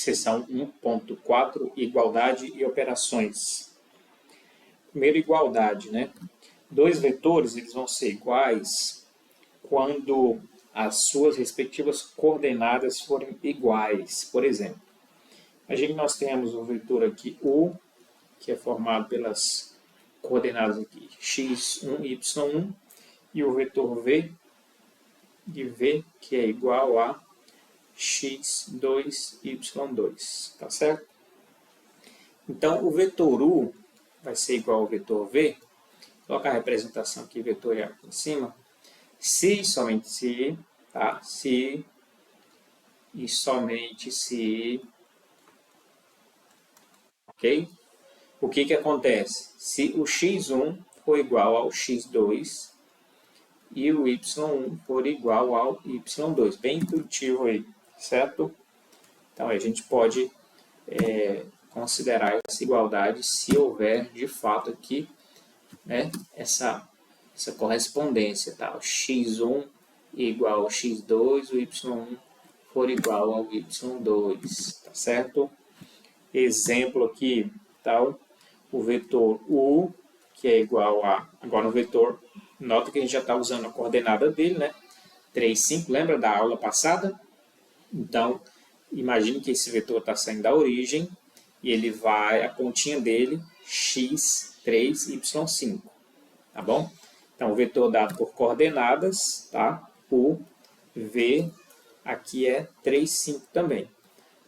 Seção 1.4, igualdade e operações. Primeiro, igualdade, né? Dois vetores eles vão ser iguais quando as suas respectivas coordenadas forem iguais. Por exemplo, imagine que nós temos o vetor aqui U, que é formado pelas coordenadas aqui x1 e y1, e o vetor V, de V, que é igual a x2, y2, tá certo? Então, o vetor U vai ser igual ao vetor V. Vou colocar a representação aqui vetorial em cima. Se, somente se, tá? Se e somente se, ok? O que acontece? Se o x1 for igual ao x2 e o y1 for igual ao y2. Bem intuitivo aí, certo? Então, a gente pode considerar essa igualdade se houver, de fato, aqui, né, essa correspondência. Tá? O x1 igual ao x2, o y1 for igual ao y2. Tá certo? Exemplo aqui, tal, o vetor U, que é igual a... Agora, o vetor, nota que a gente já está usando a coordenada dele, né? 3, 5, lembra da aula passada? Então, imagine que esse vetor está saindo da origem e ele vai, a pontinha dele, x3, y5, tá bom? Então, o vetor dado por coordenadas, tá? U, V, aqui é 3, 5 também.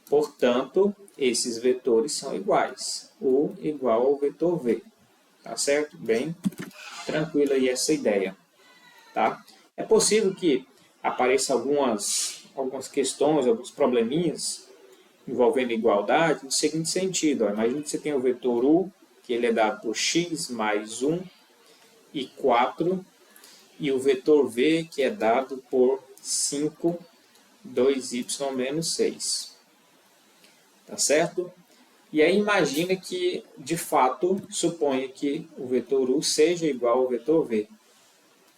Portanto, esses vetores são iguais. U igual ao vetor V, tá certo? Bem tranquila aí essa ideia, tá? É possível que apareçam algumas questões, alguns probleminhas envolvendo igualdade no seguinte sentido. Imagina que você tem o vetor U, que ele é dado por x mais 1 e 4, e o vetor V, que é dado por 5, 2y menos 6. Tá certo? E aí imagina que, de fato, suponha que o vetor U seja igual ao vetor V.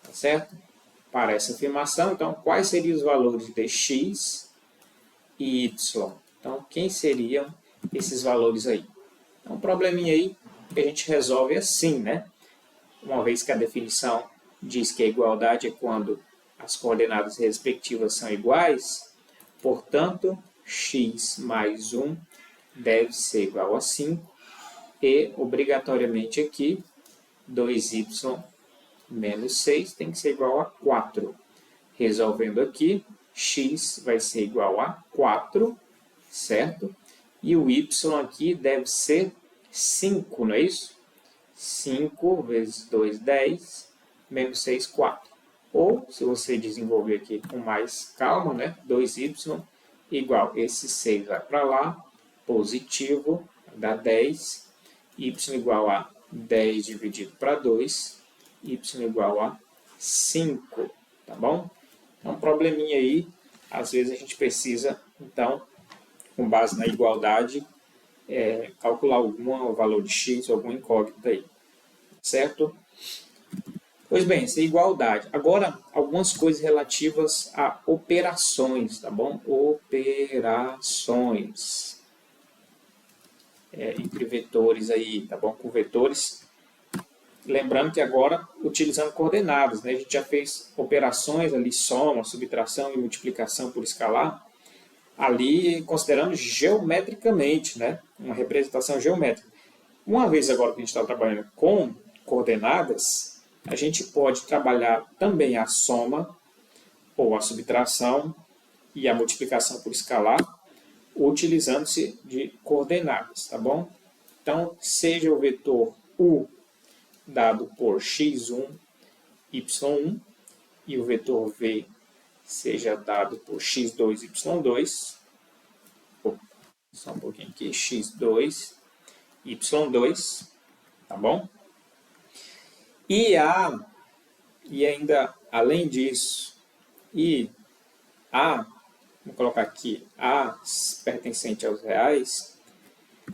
Tá certo? Para essa afirmação, então, quais seriam os valores de x e y? Então, quem seriam esses valores aí? Então, um probleminha aí que a gente resolve assim, né? Uma vez que a definição diz que a igualdade é quando as coordenadas respectivas são iguais, portanto, x mais 1 deve ser igual a 5 e, obrigatoriamente aqui, 2y menos 6 tem que ser igual a 4. Resolvendo aqui, x vai ser igual a 4, certo? E o y aqui deve ser 5, não é isso? 5 vezes 2, 10, menos 6, 4. Ou, se você desenvolver aqui com mais calma, né? 2y igual, esse 6 vai para lá, positivo, dá 10, y igual a 10 dividido para 2, y igual a 5, tá bom? Então, um probleminha aí, às vezes a gente precisa, então, com base na igualdade, calcular algum valor de x ou alguma incógnita aí, certo? Pois bem, essa é a igualdade. Agora, algumas coisas relativas a operações, tá bom? Operações. Entre vetores aí, tá bom? Com vetores. Lembrando que agora, utilizando coordenadas, né? A gente já fez operações ali, soma, subtração e multiplicação por escalar, ali considerando geometricamente, né? Uma representação geométrica. Uma vez agora que a gente está trabalhando com coordenadas, a gente pode trabalhar também a soma, ou a subtração e a multiplicação por escalar, utilizando-se de coordenadas, tá bom? Então, seja o vetor U dado por x1, y1, e o vetor V seja dado por x2, y2, só um pouquinho aqui, x2, y2, tá bom? E ainda, além disso, vou colocar aqui, A pertencente aos reais,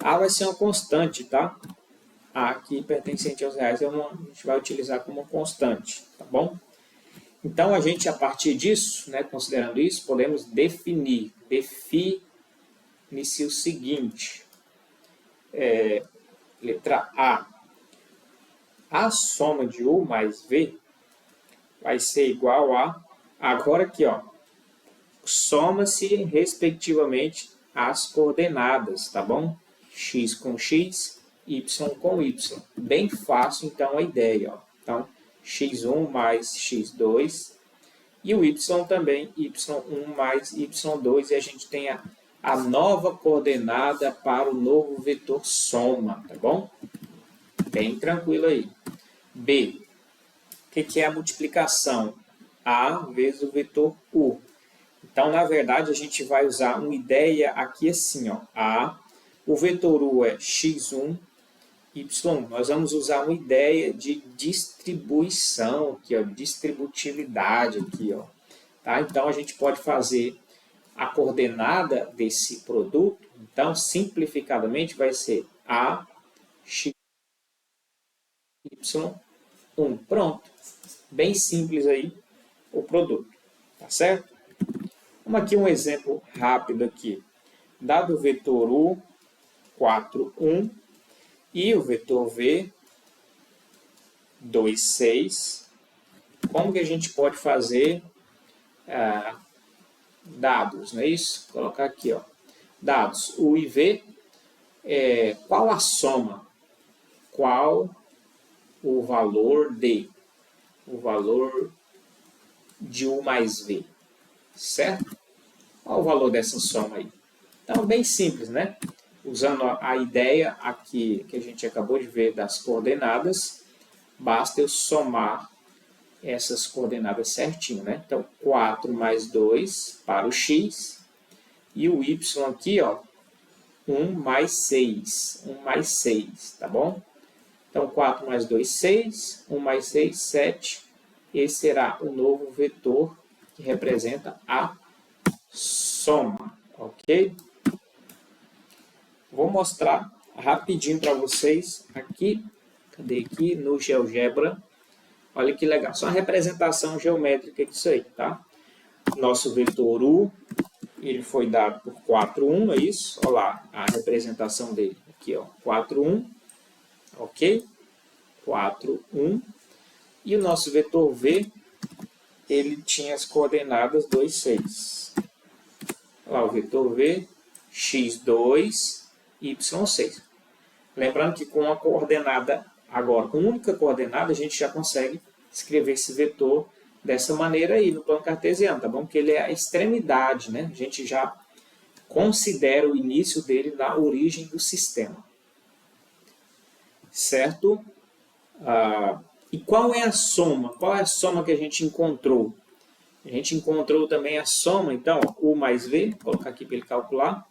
A vai ser uma constante, tá? A aqui pertencente aos reais a gente vai utilizar como uma constante, tá bom? Então, a gente, a partir disso, né, considerando isso, podemos definir inicia o seguinte. Letra A. A soma de U mais V vai ser igual a... Agora aqui, ó. Soma-se, respectivamente, as coordenadas, tá bom? X com X, Y com Y. Bem fácil, então, a ideia, ó. Então, x1 mais x2 e o y também, y1 mais y2, e a gente tem a nova coordenada para o novo vetor soma, tá bom? Bem tranquilo aí. B. O que é a multiplicação? A vezes o vetor U. Então, na verdade, a gente vai usar uma ideia aqui assim, ó. A, o vetor U é x1, y1. Nós vamos usar uma ideia de distribuição, aqui, ó, distributividade aqui, ó. Tá? Então, a gente pode fazer a coordenada desse produto. Então, simplificadamente, vai ser A, x, y1. Pronto. Bem simples aí o produto. Tá certo? Vamos aqui um exemplo rápido aqui. Dado o vetor U, 4, 1, e o vetor V, 2, 6, como que a gente pode fazer dados, não é isso? Vou colocar aqui, ó. Dados U e V, qual a soma? Qual o valor de? O valor de U mais V, certo? Qual o valor dessa soma aí? Então, bem simples, né? Usando a ideia aqui que a gente acabou de ver das coordenadas, basta eu somar essas coordenadas certinho, né? Então, 4 mais 2 para o x, e o y aqui, ó, 1 mais 6, 1 mais 6, tá bom? Então, 4 mais 2, 6, 1 mais 6, 7. Esse será o novo vetor que representa a soma, ok? Vou mostrar rapidinho para vocês aqui, cadê aqui? No GeoGebra. Olha que legal, só uma representação geométrica disso aí, tá? Nosso vetor U, ele foi dado por 4, 1, é isso? Olha lá a representação dele, aqui ó, 4, 1, ok? 4, 1. E o nosso vetor V, ele tinha as coordenadas 2, 6. Olha lá o vetor V, x2, y6. Lembrando que com a coordenada, agora com única coordenada, a gente já consegue escrever esse vetor dessa maneira aí no plano cartesiano, tá bom? Porque ele é a extremidade, né? A gente já considera o início dele na origem do sistema. Certo? E qual é a soma? Qual é a soma que a gente encontrou? A gente encontrou também a soma, então, U mais V, vou colocar aqui para ele calcular.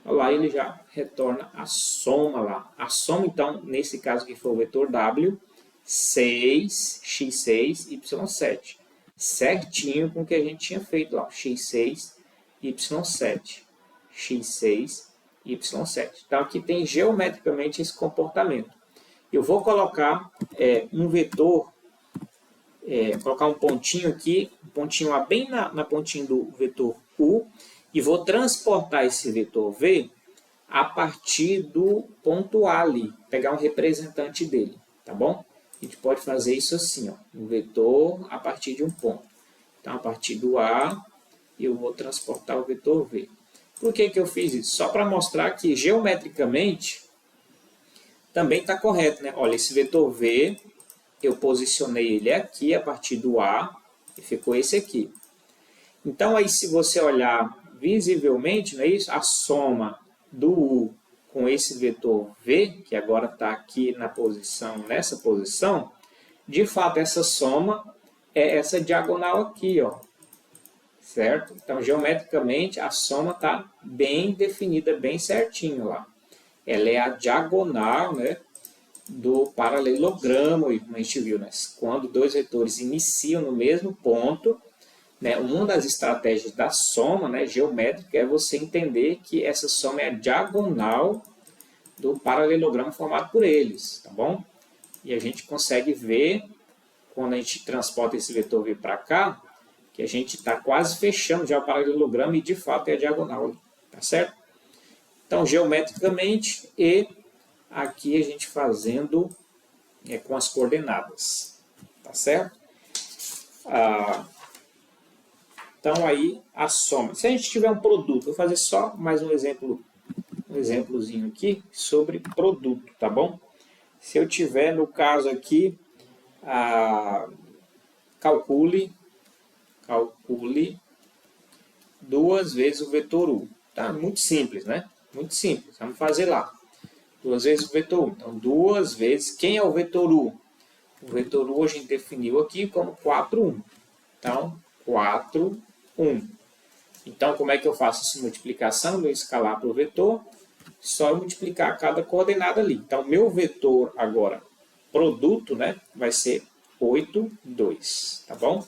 Olha lá, ele já retorna a soma lá. A soma, então, nesse caso que foi o vetor W, 6, x6, y7. Certinho com o que a gente tinha feito lá, x6, y7. x6, y7. Então, aqui tem geometricamente esse comportamento. Eu vou colocar um vetor, colocar um pontinho aqui, um pontinho A bem na pontinha do vetor U, e vou transportar esse vetor V a partir do ponto A ali, pegar um representante dele, tá bom? A gente pode fazer isso assim, ó, um vetor a partir de um ponto. Então, a partir do A, eu vou transportar o vetor V. Por que eu fiz isso? Só para mostrar que, geometricamente, também está correto, né? Olha, esse vetor V, eu posicionei ele aqui, a partir do A, e ficou esse aqui. Então, aí, se você olhar visivelmente, não é isso? A soma do U com esse vetor V, que agora está aqui na posição, nessa posição, de fato, essa soma é essa diagonal aqui, ó. Certo? Então, geometricamente, a soma está bem definida, bem certinho lá. Ela é a diagonal, né, do paralelogramo, como a gente viu, né? Quando dois vetores iniciam no mesmo ponto, né, uma das estratégias da soma, né, geométrica, é você entender que essa soma é a diagonal do paralelogramo formado por eles, tá bom? E a gente consegue ver, quando a gente transporta esse vetor V para cá, que a gente está quase fechando já o paralelogramo e, de fato, é a diagonal, tá certo? Então, geometricamente e aqui a gente fazendo com as coordenadas, tá certo? Então, aí a soma. Se a gente tiver um produto, vou fazer só mais um exemplozinho aqui sobre produto, tá bom? Se eu tiver, no caso aqui, calcule 2 vezes o vetor U. Tá? Muito simples, né? Muito simples. Vamos fazer lá. 2 vezes o vetor U. Então, 2 vezes... Quem é o vetor U? O vetor U a gente definiu aqui como 4, 1. Então, 4, 1. Então, como é que eu faço essa multiplicação do escalar para o vetor? Só eu multiplicar cada coordenada ali. Então, meu vetor agora, produto, né, vai ser 8, 2. Tá bom?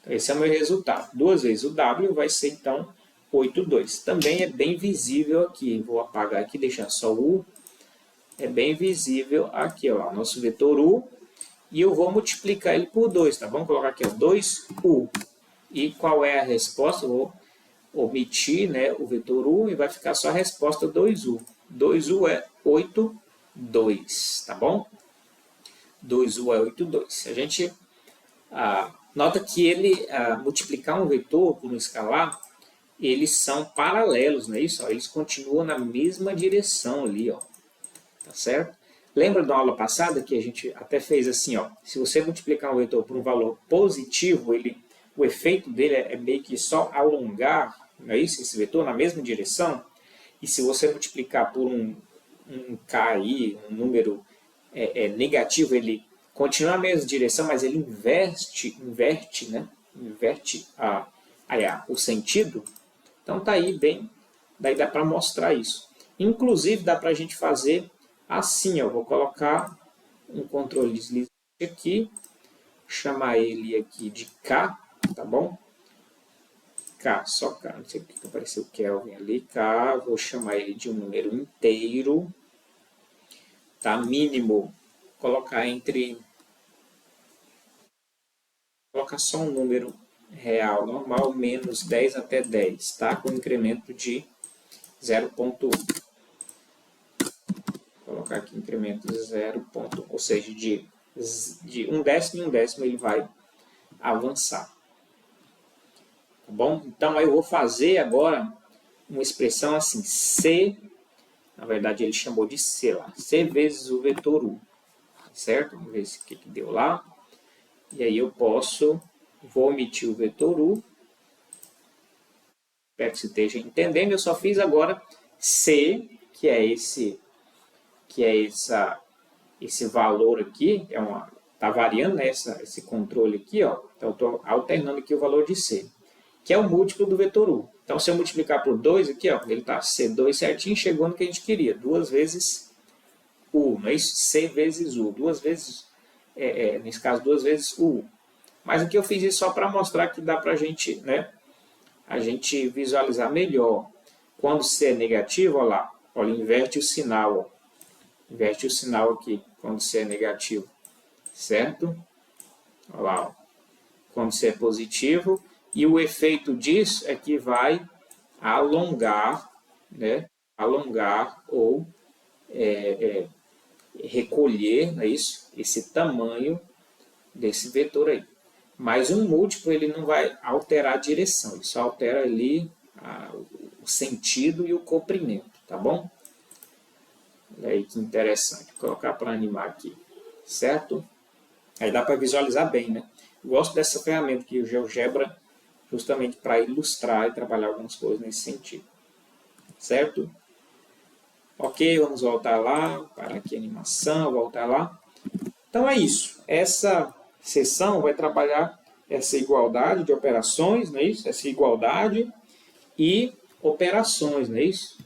Então, esse é o meu resultado. 2 vezes o W vai ser, então, 8, 2. Também é bem visível aqui. Vou apagar aqui, deixar só o U. É bem visível aqui, ó, nosso vetor U. E eu vou multiplicar ele por 2, tá bom? Vou colocar aqui, ó, 2U. E qual é a resposta? Eu vou omitir, né, o vetor U e vai ficar só a resposta 2U. 2U é 8, 2, tá bom? 2U é 8, 2. Se a gente nota que ele multiplicar um vetor por um escalar, eles são paralelos, não é isso? Ó, eles continuam na mesma direção ali, ó. Tá certo? Lembra da aula passada que a gente até fez assim, ó, se você multiplicar um vetor por um valor positivo, o efeito dele é meio que só alongar, não é isso? Esse vetor na mesma direção. E se você multiplicar por um K aí, um número negativo, ele continua na mesma direção, mas ele inverte, né? Inverte o sentido. Então tá aí bem, daí dá para mostrar isso. Inclusive dá para a gente fazer assim, eu vou colocar um controle deslizante aqui, chamar ele aqui de K, tá bom? K, só K, não sei porque apareceu Kelvin ali, K, vou chamar ele de um número inteiro, tá? Mínimo, colocar só um número real normal, menos 10 até 10, tá? Com incremento de 0,1. Colocar aqui incremento 0,1, ou seja, de 1/10 em 1/10 ele vai avançar. Tá bom? Então, eu vou fazer agora uma expressão assim, C, na verdade ele chamou de C lá, C vezes o vetor U, certo? Vamos ver o que deu lá. E aí eu vou omitir o vetor U, espero que você esteja entendendo, eu só fiz agora C, que é esse valor aqui, está variando, né, esse controle aqui, ó, então eu estou alternando aqui o valor de C, que é o múltiplo do vetor U. Então, se eu multiplicar por 2 aqui, ó, ele está C2 certinho, chegou no que a gente queria, 2 vezes U, não é isso? C vezes U, 2 vezes, nesse caso, 2 vezes U. Mas aqui eu fiz isso só para mostrar que dá para a gente visualizar melhor. Quando C é negativo, olha lá, olha, inverte o sinal, ó. Inverte o sinal aqui, quando C é negativo, certo? Olha lá, ó. Quando C é positivo, e o efeito disso é que vai alongar, né? Alongar ou recolher, não é isso? Esse tamanho desse vetor aí. Mas um múltiplo ele não vai alterar a direção, ele só altera ali o sentido e o comprimento, tá bom? Olha aí que interessante. Vou colocar para animar aqui, certo? Aí dá para visualizar bem, né? Eu gosto dessa ferramenta aqui, o GeoGebra, justamente para ilustrar e trabalhar algumas coisas nesse sentido, certo? Ok, vamos voltar lá, parar aqui a animação, voltar lá. Então é isso. Essa sessão vai trabalhar essa igualdade de operações, não é isso? Essa igualdade e operações, não é isso?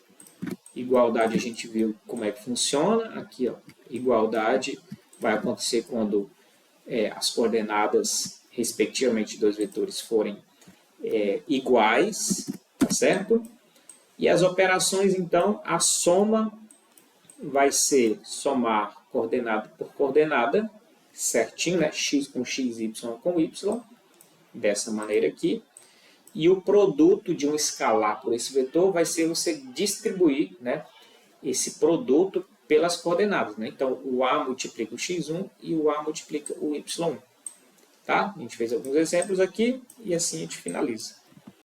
Igualdade a gente viu como é que funciona. Aqui, ó, igualdade vai acontecer quando as coordenadas, respectivamente, dos vetores forem iguais, tá certo? E as operações, então, a soma vai ser somar coordenada por coordenada, certinho, né? X com x, y com y, dessa maneira aqui. E o produto de um escalar por esse vetor vai ser você distribuir, né, esse produto pelas coordenadas. Né? Então, o A multiplica o x1 e o A multiplica o y1. Tá? A gente fez alguns exemplos aqui e assim a gente finaliza.